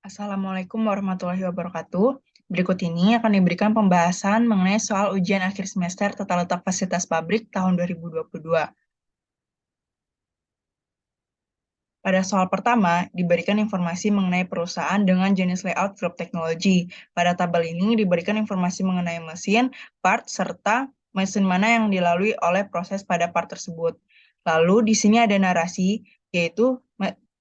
Assalamualaikum warahmatullahi wabarakatuh. Berikut ini akan diberikan pembahasan mengenai soal ujian akhir semester tata letak fasilitas pabrik tahun 2022. Pada soal pertama, diberikan informasi mengenai perusahaan dengan jenis layout grup teknologi. Pada tabel ini diberikan informasi mengenai mesin, part, serta mesin mana yang dilalui oleh proses pada part tersebut. Lalu di sini ada narasi, yaitu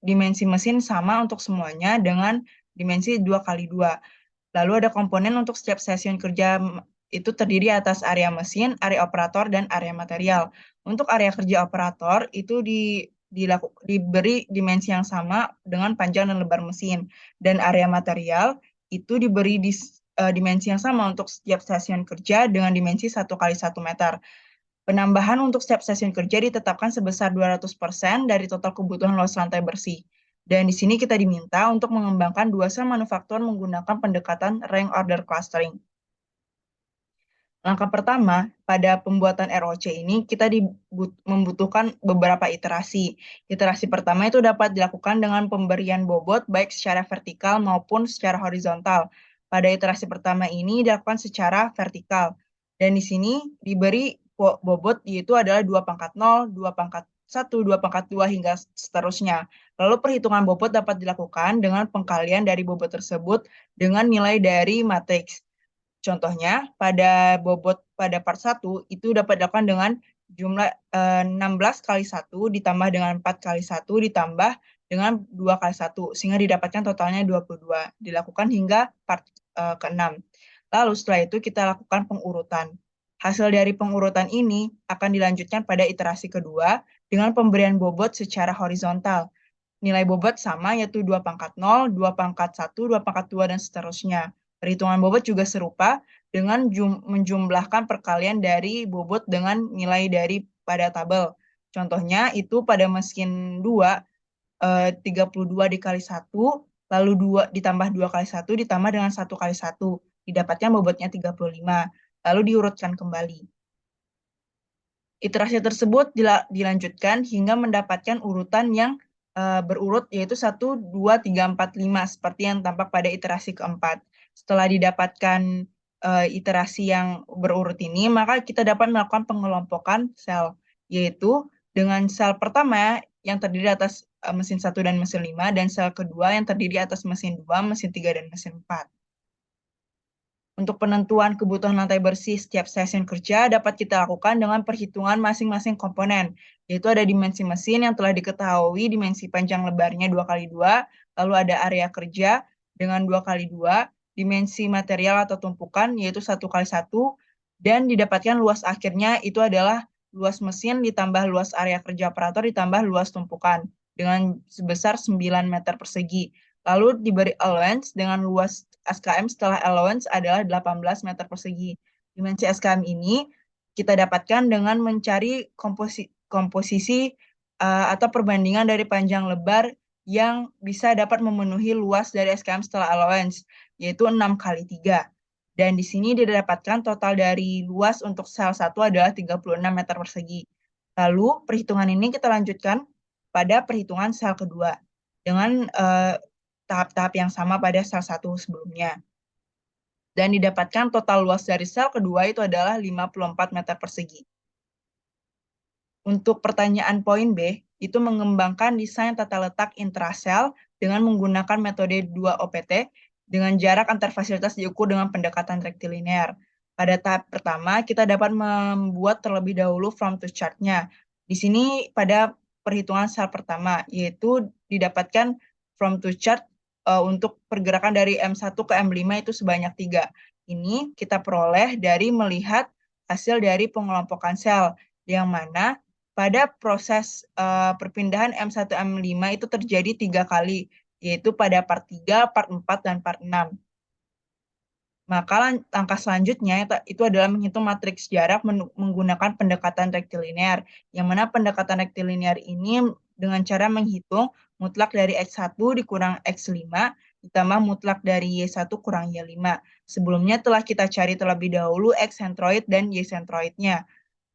dimensi mesin sama untuk semuanya dengan dimensi 2x2. Lalu ada komponen untuk setiap stasiun kerja itu terdiri atas area mesin, area operator, dan area material. Untuk area kerja operator itu diberi dimensi yang sama dengan panjang dan lebar mesin. Dan area material itu diberi dimensi yang sama untuk setiap stasiun kerja dengan dimensi 1x1 meter. Penambahan untuk setiap stasiun kerja ditetapkan sebesar 200% dari total kebutuhan luas lantai bersih. Dan di sini kita diminta untuk mengembangkan dua sel manufaktur menggunakan pendekatan rank order clustering. Langkah pertama, pada pembuatan ROC ini kita membutuhkan beberapa iterasi. Iterasi pertama itu dapat dilakukan dengan pemberian bobot baik secara vertikal maupun secara horizontal. Pada iterasi pertama ini dilakukan secara vertikal. Dan di sini diberi bobot yaitu adalah 2 pangkat 0, 2 pangkat 1, 2 pangkat 2 hingga seterusnya. Lalu perhitungan bobot dapat dilakukan dengan pengkalian dari bobot tersebut dengan nilai dari matriks. Contohnya, pada bobot pada part 1 itu dapat dilakukan dengan jumlah 16 kali 1 ditambah dengan 4 kali 1 ditambah dengan 2 kali 1, sehingga didapatkan totalnya 22. Dilakukan hingga part ke-6. Lalu setelah itu kita lakukan pengurutan. Hasil dari pengurutan ini akan dilanjutkan pada iterasi kedua dengan pemberian bobot secara horizontal. Nilai bobot sama yaitu 2 pangkat 0, 2 pangkat 1, 2 pangkat 2, dan seterusnya. Perhitungan bobot juga serupa dengan menjumlahkan perkalian dari bobot dengan nilai dari pada tabel. Contohnya itu pada mesin 2, 32 dikali 1, lalu 2 ditambah 2 kali 1 ditambah dengan 1 kali 1. Didapatkan bobotnya 35. Lalu diurutkan kembali. Iterasi tersebut dilanjutkan hingga mendapatkan urutan yang berurut yaitu 1, 2, 3, 4, 5 seperti yang tampak pada iterasi keempat. Setelah didapatkan iterasi yang berurut ini, maka kita dapat melakukan pengelompokan sel, yaitu dengan sel pertama yang terdiri atas mesin 1 dan mesin 5, dan sel kedua yang terdiri atas mesin 2, mesin 3, dan mesin 4. Untuk penentuan kebutuhan lantai bersih setiap stasiun kerja dapat kita lakukan dengan perhitungan masing-masing komponen, yaitu ada dimensi mesin yang telah diketahui dimensi panjang lebarnya 2x2, lalu ada area kerja dengan 2x2, dimensi material atau tumpukan yaitu 1x1, dan didapatkan luas akhirnya itu adalah luas mesin ditambah luas area kerja operator ditambah luas tumpukan dengan sebesar 9 meter persegi. Lalu diberi allowance dengan luas SKM setelah allowance adalah 18 meter persegi. Dimensi SKM ini kita dapatkan dengan mencari komposisi atau perbandingan dari panjang lebar yang bisa dapat memenuhi luas dari SKM setelah allowance, yaitu 6 kali 3. Dan di sini didapatkan total dari luas untuk sel 1 adalah 36 meter persegi. Lalu perhitungan ini kita lanjutkan pada perhitungan sel kedua dengan tahap-tahap yang sama pada sel 1 sebelumnya. Dan didapatkan total luas dari sel kedua itu adalah 54 meter persegi. Untuk pertanyaan poin B, itu mengembangkan desain tata letak intrasel dengan menggunakan metode 2 OPT dengan jarak antar fasilitas diukur dengan pendekatan rektilinear. Pada tahap pertama, kita dapat membuat terlebih dahulu from to chart-nya. Di sini pada perhitungan sel pertama, yaitu didapatkan from to chart untuk pergerakan dari M1 ke M5 itu sebanyak 3. Ini kita peroleh dari melihat hasil dari pengelompokan sel, yang mana pada proses perpindahan M1 M5 itu terjadi 3 kali, yaitu pada part 3, part 4, dan part 6. Maka langkah selanjutnya itu adalah menghitung matriks jarak menggunakan pendekatan rektilinear, yang mana pendekatan rektilinear ini dengan cara menghitung mutlak dari X1 dikurang X5 ditambah mutlak dari Y1 kurang Y5. Sebelumnya telah kita cari terlebih dahulu X sentroid dan Y sentroidnya.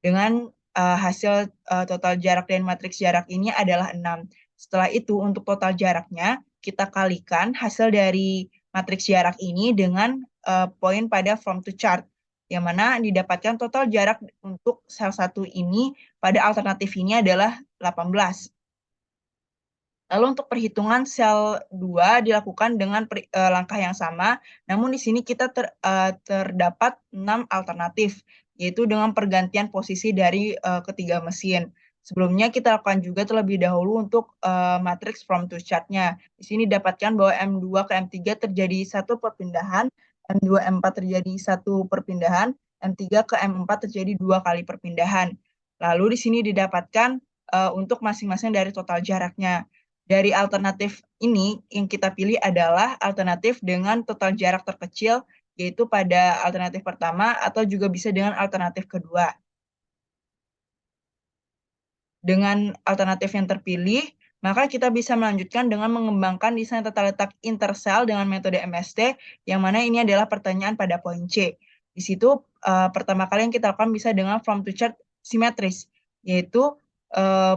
Dengan hasil total jarak dan matriks jarak ini adalah 6. Setelah itu untuk total jaraknya, kita kalikan hasil dari matriks jarak ini dengan poin pada from to chart, yang mana didapatkan total jarak untuk sel 1 ini pada alternatif ini adalah 18. Lalu untuk perhitungan sel 2 dilakukan dengan langkah yang sama, namun di sini kita terdapat 6 alternatif, yaitu dengan pergantian posisi dari ketiga mesin. Sebelumnya kita lakukan juga terlebih dahulu untuk matriks from to chart-nya. Di sini dapatkan bahwa M2 ke M3 terjadi satu perpindahan, M2 M4 terjadi satu perpindahan, M3 ke M4 terjadi 2 kali perpindahan. Lalu di sini didapatkan untuk masing-masing dari total jaraknya. Dari alternatif ini, yang kita pilih adalah alternatif dengan total jarak terkecil, yaitu pada alternatif pertama atau juga bisa dengan alternatif kedua. Dengan alternatif yang terpilih, maka kita bisa melanjutkan dengan mengembangkan desain tata letak intersel dengan metode MST, yang mana ini adalah pertanyaan pada poin C. Di situ pertama kali yang kita lakukan bisa dengan from to chart simetris, yaitu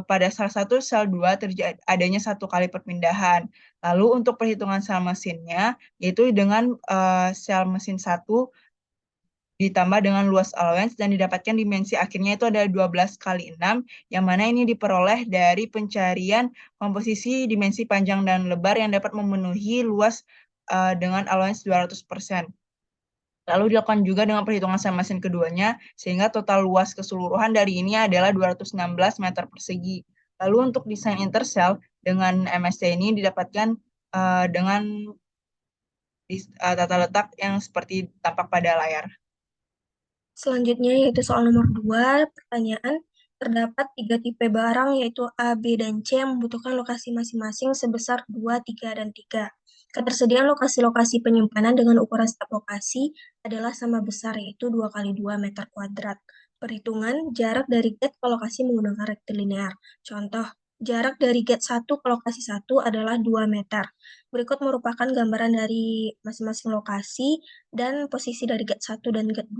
pada salah satu sel 2 adanya satu kali perpindahan. Lalu untuk perhitungan sel mesinnya, yaitu dengan sel mesin 1 ditambah dengan luas allowance dan didapatkan dimensi akhirnya itu adalah 12 kali 6, yang mana ini diperoleh dari pencarian komposisi dimensi panjang dan lebar yang dapat memenuhi luas dengan allowance 200%. Lalu dilakukan juga dengan perhitungan sel mesin keduanya, sehingga total luas keseluruhan dari ini adalah 216 meter persegi. Lalu untuk desain intersel dengan MST ini didapatkan dengan tata letak yang seperti tampak pada layar. Selanjutnya yaitu soal nomor 2, pertanyaan, terdapat 3 tipe barang yaitu A, B, dan C yang membutuhkan lokasi masing-masing sebesar 2, 3, dan 3. Ketersediaan lokasi-lokasi penyimpanan dengan ukuran setiap lokasi adalah sama besar yaitu 2 kali 2 meter kuadrat. Perhitungan jarak dari get ke lokasi menggunakan rektilinear. Contoh, jarak dari get 1 ke lokasi 1 adalah 2 meter. Berikut merupakan gambaran dari masing-masing lokasi dan posisi dari get 1 dan get 2.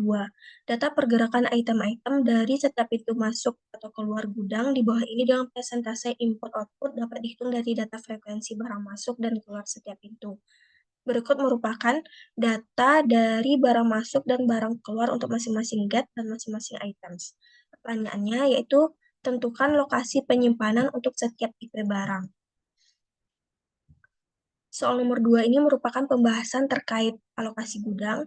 Data pergerakan item-item dari setiap pintu masuk atau keluar gudang di bawah ini dengan persentase input-output dapat dihitung dari data frekuensi barang masuk dan keluar setiap pintu. Berikut merupakan data dari barang masuk dan barang keluar untuk masing-masing get dan masing-masing items. Pertanyaannya yaitu tentukan lokasi penyimpanan untuk setiap tipe barang. Soal nomor 2 ini merupakan pembahasan terkait alokasi gudang.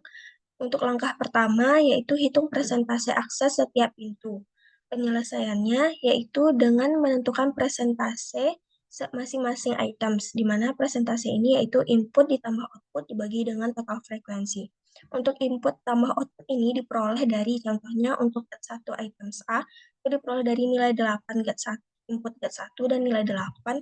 Untuk langkah pertama, yaitu hitung persentase akses setiap pintu. Penyelesaiannya yaitu dengan menentukan persentase masing-masing items, di mana persentase ini yaitu input ditambah output dibagi dengan total frekuensi. Untuk input tambah output ini diperoleh dari contohnya untuk get 1 items A, itu diperoleh dari nilai 8 get 1, input get 1 dan nilai 8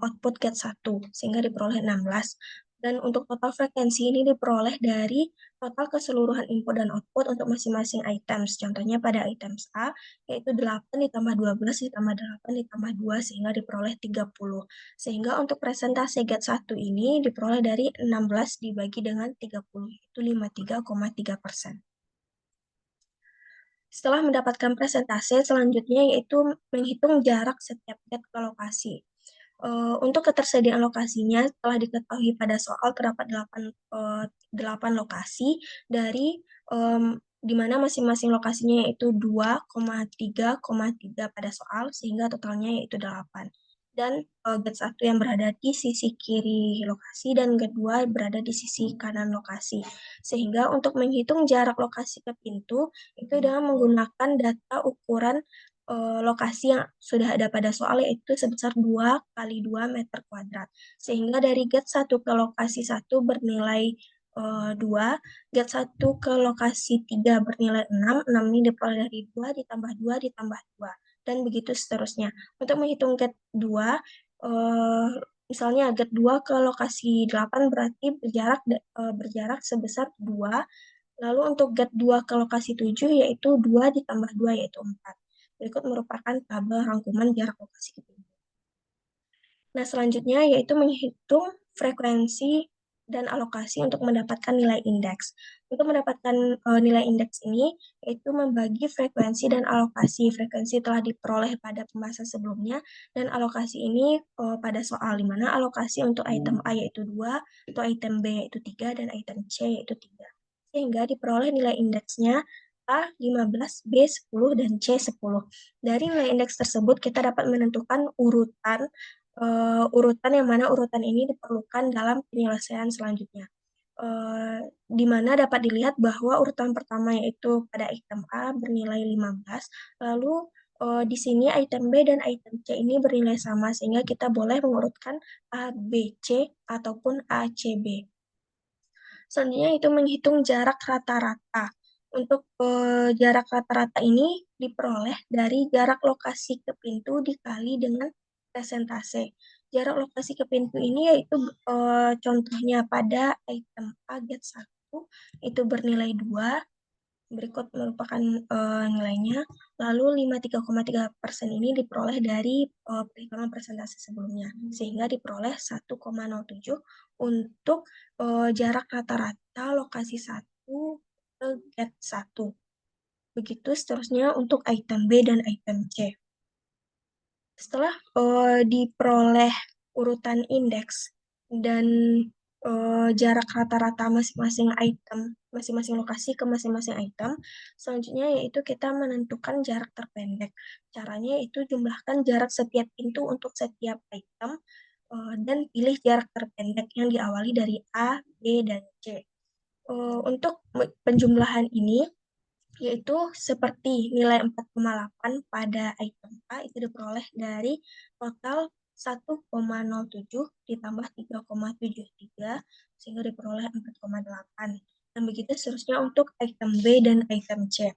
output get 1, sehingga diperoleh 16. Dan untuk total frekuensi ini diperoleh dari total keseluruhan input dan output untuk masing-masing items. Contohnya pada items A, yaitu 8 ditambah 12 ditambah 8 ditambah 2, sehingga diperoleh 30. Sehingga untuk presentase get 1 ini diperoleh dari 16 dibagi dengan 30, yaitu 53,3%. Setelah mendapatkan presentase, selanjutnya yaitu menghitung jarak setiap get ke lokasi. Untuk ketersediaan lokasinya telah diketahui pada soal terdapat 8 lokasi dari di mana masing-masing lokasinya yaitu 2,3,3 pada soal sehingga totalnya yaitu 8. Dan get 1 yang berada di sisi kiri lokasi dan get 2 berada di sisi kanan lokasi. Sehingga untuk menghitung jarak lokasi ke pintu itu dengan menggunakan data ukuran lokasi yang sudah ada pada soal yaitu sebesar 2 kali 2 meter kuadrat. Sehingga dari get 1 ke lokasi 1 bernilai 2, get 1 ke lokasi 3 bernilai 6, 6 ini diperoleh dari 2 ditambah 2 ditambah 2, dan begitu seterusnya. Untuk menghitung get 2, misalnya get 2 ke lokasi 8 berarti berjarak sebesar 2, lalu untuk get 2 ke lokasi 7 yaitu 2 ditambah 2 yaitu 4. Berikut merupakan tabel rangkuman jarak lokasi ketiga. Nah, selanjutnya yaitu menghitung frekuensi dan alokasi untuk mendapatkan nilai indeks. Untuk mendapatkan nilai indeks ini, yaitu membagi frekuensi dan alokasi. Frekuensi telah diperoleh pada pembahasan sebelumnya, dan alokasi ini pada soal, di mana alokasi untuk item A yaitu 2, untuk item B yaitu 3, dan item C yaitu 3. Sehingga diperoleh nilai indeksnya A 15, B 10, dan C 10. Dari nilai indeks tersebut, kita dapat menentukan urutan yang mana urutan ini diperlukan dalam penyelesaian selanjutnya. Di mana dapat dilihat bahwa urutan pertama yaitu pada item A bernilai 15, lalu di sini item B dan item C ini bernilai sama, sehingga kita boleh mengurutkan A, B, C, ataupun A, C, B. Selanjutnya itu menghitung jarak rata-rata. Untuk jarak rata-rata ini diperoleh dari jarak lokasi ke pintu dikali dengan persentase. Jarak lokasi ke pintu ini yaitu contohnya pada item A get 1 itu bernilai 2, berikut merupakan nilainya. Lalu 53,3% ini diperoleh dari perhitungan persentase sebelumnya, sehingga diperoleh 1,07 untuk jarak rata-rata lokasi 1 ke get 1. Begitu seterusnya untuk item B dan item C. Setelah diperoleh urutan indeks dan jarak rata-rata masing-masing item, masing-masing lokasi ke masing-masing item, selanjutnya yaitu kita menentukan jarak terpendek. Caranya yaitu jumlahkan jarak setiap pintu untuk setiap item dan pilih jarak terpendek yang diawali dari A, B, dan C. Untuk penjumlahan ini, yaitu seperti nilai 4,8 pada item A itu diperoleh dari total 1,07 ditambah 3,73 sehingga diperoleh 4,8. Dan begitu seterusnya untuk item B dan item C.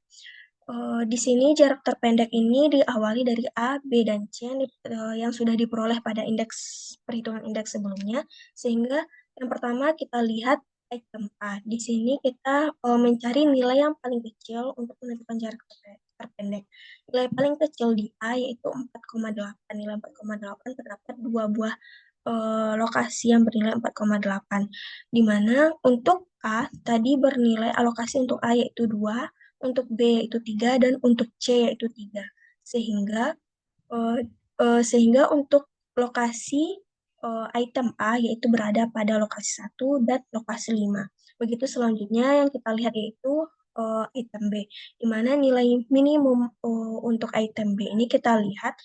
Di sini jarak terpendek ini diawali dari A, B, dan C yang sudah diperoleh pada perhitungan indeks sebelumnya, sehingga yang pertama kita lihat item A. Di sini kita mencari nilai yang paling kecil untuk menentukan jarak terpendek. Nilai paling kecil di A yaitu 4,8. Nilai 4,8 terdapat dua buah lokasi yang bernilai 4,8. Di mana untuk A tadi bernilai alokasi untuk A yaitu 2, untuk B yaitu 3, dan untuk C yaitu 3. Sehingga untuk lokasi item A yaitu berada pada lokasi 1 dan lokasi 5. Begitu selanjutnya yang kita lihat yaitu item B, di mana nilai minimum untuk item B ini kita lihat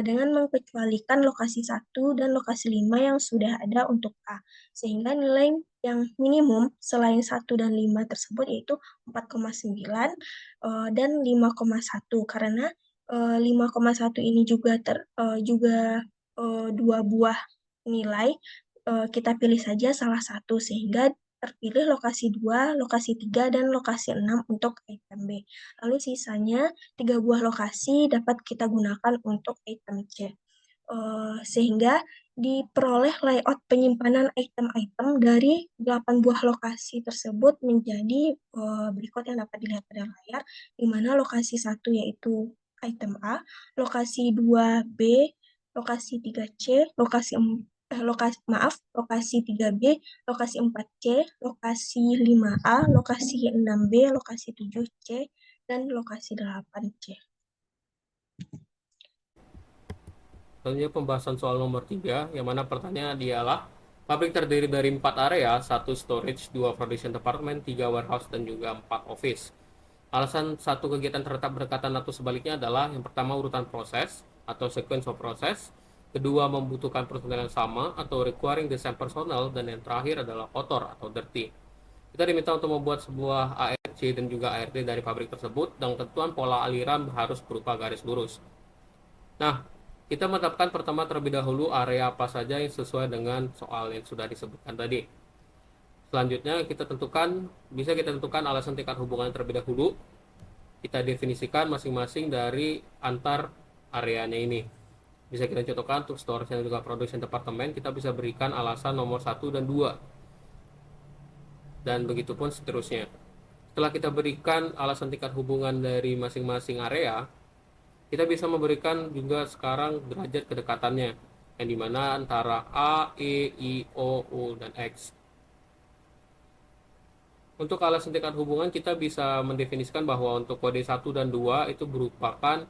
dengan mengecualikan lokasi 1 dan lokasi 5 yang sudah ada untuk A. Sehingga nilai yang minimum selain 1 dan 5 tersebut yaitu 4,9 dan 5,1. Karena 5,1 ini juga dua buah nilai, kita pilih saja salah satu sehingga terpilih lokasi 2, lokasi 3, dan lokasi 6 untuk item B. Lalu sisanya 3 buah lokasi dapat kita gunakan untuk item C. Sehingga diperoleh layout penyimpanan item-item dari 8 buah lokasi tersebut menjadi berikut yang dapat dilihat pada layar, di mana lokasi 1 yaitu item A, lokasi 2 B, lokasi 3 C, lokasi 3B, lokasi 4C, lokasi 5A, lokasi 6B, lokasi 7C, dan lokasi 8C. Selanjutnya pembahasan soal nomor 3, yang mana pertanyaan ialah pabrik terdiri dari 4 area, 1 storage, 2 production department, 3 warehouse, dan juga 4 office. Alasan satu kegiatan terletak berdekatan atau sebaliknya adalah yang pertama urutan proses atau sequence of process, kedua membutuhkan personel yang sama atau requiring the same personnel, dan yang terakhir adalah kotor atau dirty. Kita diminta untuk membuat sebuah ARC dan juga ART dari pabrik tersebut, dan ketentuan pola aliran harus berupa garis lurus. Nah, kita menetapkan pertama terlebih dahulu area apa saja yang sesuai dengan soal yang sudah disebutkan tadi. Selanjutnya bisa kita tentukan alasan tingkat hubungan terlebih dahulu. Kita definisikan masing-masing dari antar areanya ini. Bisa kita contohkan untuk storage dan juga production department, kita bisa berikan alasan nomor 1 dan 2. Dan begitu pun seterusnya. Setelah kita berikan alasan tingkat hubungan dari masing-masing area, kita bisa memberikan juga sekarang derajat kedekatannya, yang dimana antara A, E, I, O, U, dan X. Untuk alasan tingkat hubungan, kita bisa mendefinisikan bahwa untuk kode 1 dan 2 itu merupakan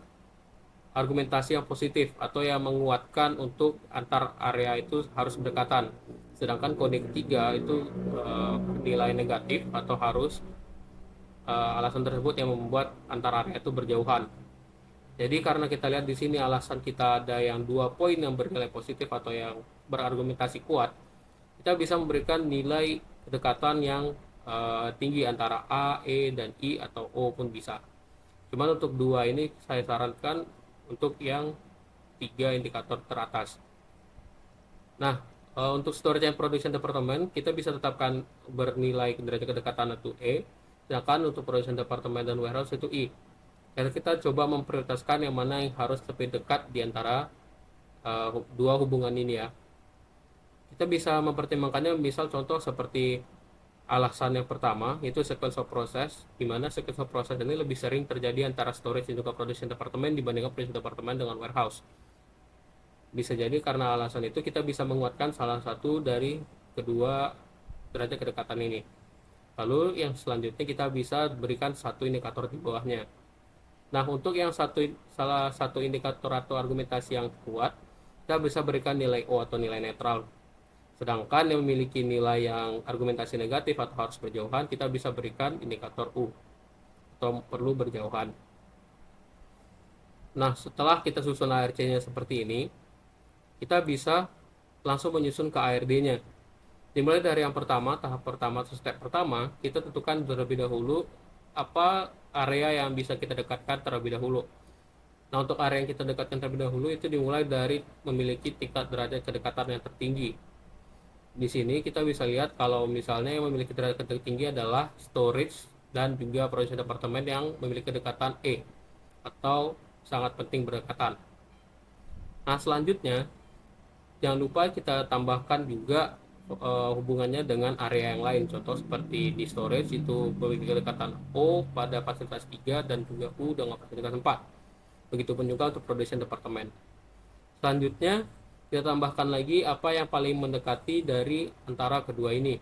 argumentasi yang positif atau yang menguatkan untuk antar area itu harus berdekatan. Sedangkan kode ketiga itu nilai negatif atau harus alasan tersebut yang membuat antar area itu berjauhan. Jadi karena kita lihat di sini alasan kita ada yang 2 poin yang bernilai positif atau yang berargumentasi kuat, kita bisa memberikan nilai kedekatan yang tinggi antara A, E, dan I atau O pun bisa. Cuman untuk 2 ini saya sarankan untuk yang 3 indikator teratas. Nah, untuk storage and production department kita bisa tetapkan bernilai derajat kedekatan itu E, sedangkan untuk production department dan warehouse itu I. Karena kita coba memprioritaskan yang mana yang harus lebih dekat di antara dua hubungan ini ya. Kita bisa mempertimbangkannya misal contoh seperti alasan yang pertama yaitu sequence of process, di mana sequence of process ini lebih sering terjadi antara storage dan juga production department dibandingkan production department dengan warehouse. Bisa jadi karena alasan itu kita bisa menguatkan salah satu dari kedua derajat kedekatan ini. Lalu yang selanjutnya kita bisa berikan satu indikator di bawahnya. Nah, untuk yang salah satu indikator atau argumentasi yang kuat, kita bisa berikan nilai O atau nilai netral. Sedangkan yang memiliki nilai yang argumentasi negatif atau harus berjauhan, kita bisa berikan indikator U atau perlu berjauhan. Nah, setelah kita susun ARC-nya seperti ini, kita bisa langsung menyusun ke ARD-nya. Dimulai dari yang pertama, tahap pertama atau step pertama, kita tentukan terlebih dahulu apa area yang bisa kita dekatkan terlebih dahulu. Nah, untuk area yang kita dekatkan terlebih dahulu itu dimulai dari memiliki tingkat derajat kedekatan yang tertinggi. Di sini kita bisa lihat kalau misalnya yang memiliki derajat tertinggi adalah storage dan juga production department yang memiliki kedekatan E atau sangat penting berdekatan. Nah, selanjutnya jangan lupa kita tambahkan juga hubungannya dengan area yang lain. Contoh seperti di storage itu memiliki kedekatan O pada fasilitas 3 dan juga U dengan fasilitas 4. Begitupun juga untuk production department. Selanjutnya kita tambahkan lagi apa yang paling mendekati dari antara kedua ini.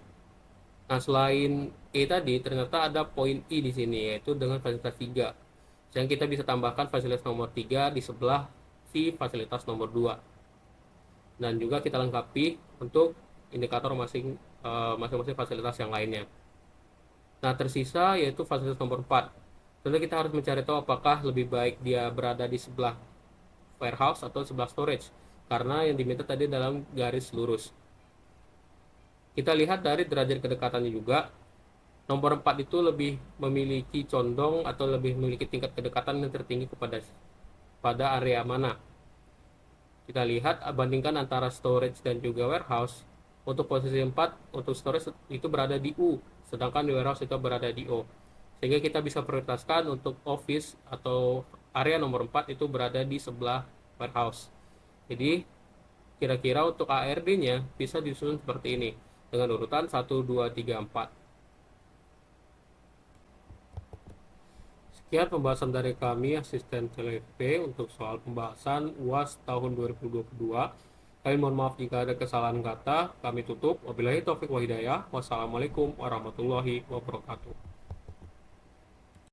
Nah, selain E tadi ternyata ada poin I di sini yaitu dengan fasilitas 3. Yang kita bisa tambahkan fasilitas nomor 3 di sebelah si fasilitas nomor 2. Dan juga kita lengkapi untuk indikator masing-masing fasilitas yang lainnya. Nah, tersisa yaitu fasilitas nomor 4. Tentu kita harus mencari tahu apakah lebih baik dia berada di sebelah warehouse atau sebelah storage, karena yang diminta tadi dalam garis lurus. Kita lihat dari derajat kedekatannya juga, nomor 4 itu lebih memiliki condong atau lebih memiliki tingkat kedekatan yang tertinggi pada area mana. Kita lihat bandingkan antara storage dan juga warehouse. Untuk posisi 4 untuk storage itu berada di U, sedangkan di warehouse itu berada di O. Sehingga kita bisa prioritaskan untuk office atau area nomor 4 itu berada di sebelah warehouse. Jadi kira-kira untuk ARD-nya bisa disusun seperti ini dengan urutan 1, 2, 3, 4. Sekian pembahasan dari kami asisten TLP untuk soal pembahasan UAS tahun 2022. Kami mohon maaf jika ada kesalahan kata. Kami tutup. Wabillahi taufiq wa hidayah. Wassalamualaikum warahmatullahi wabarakatuh.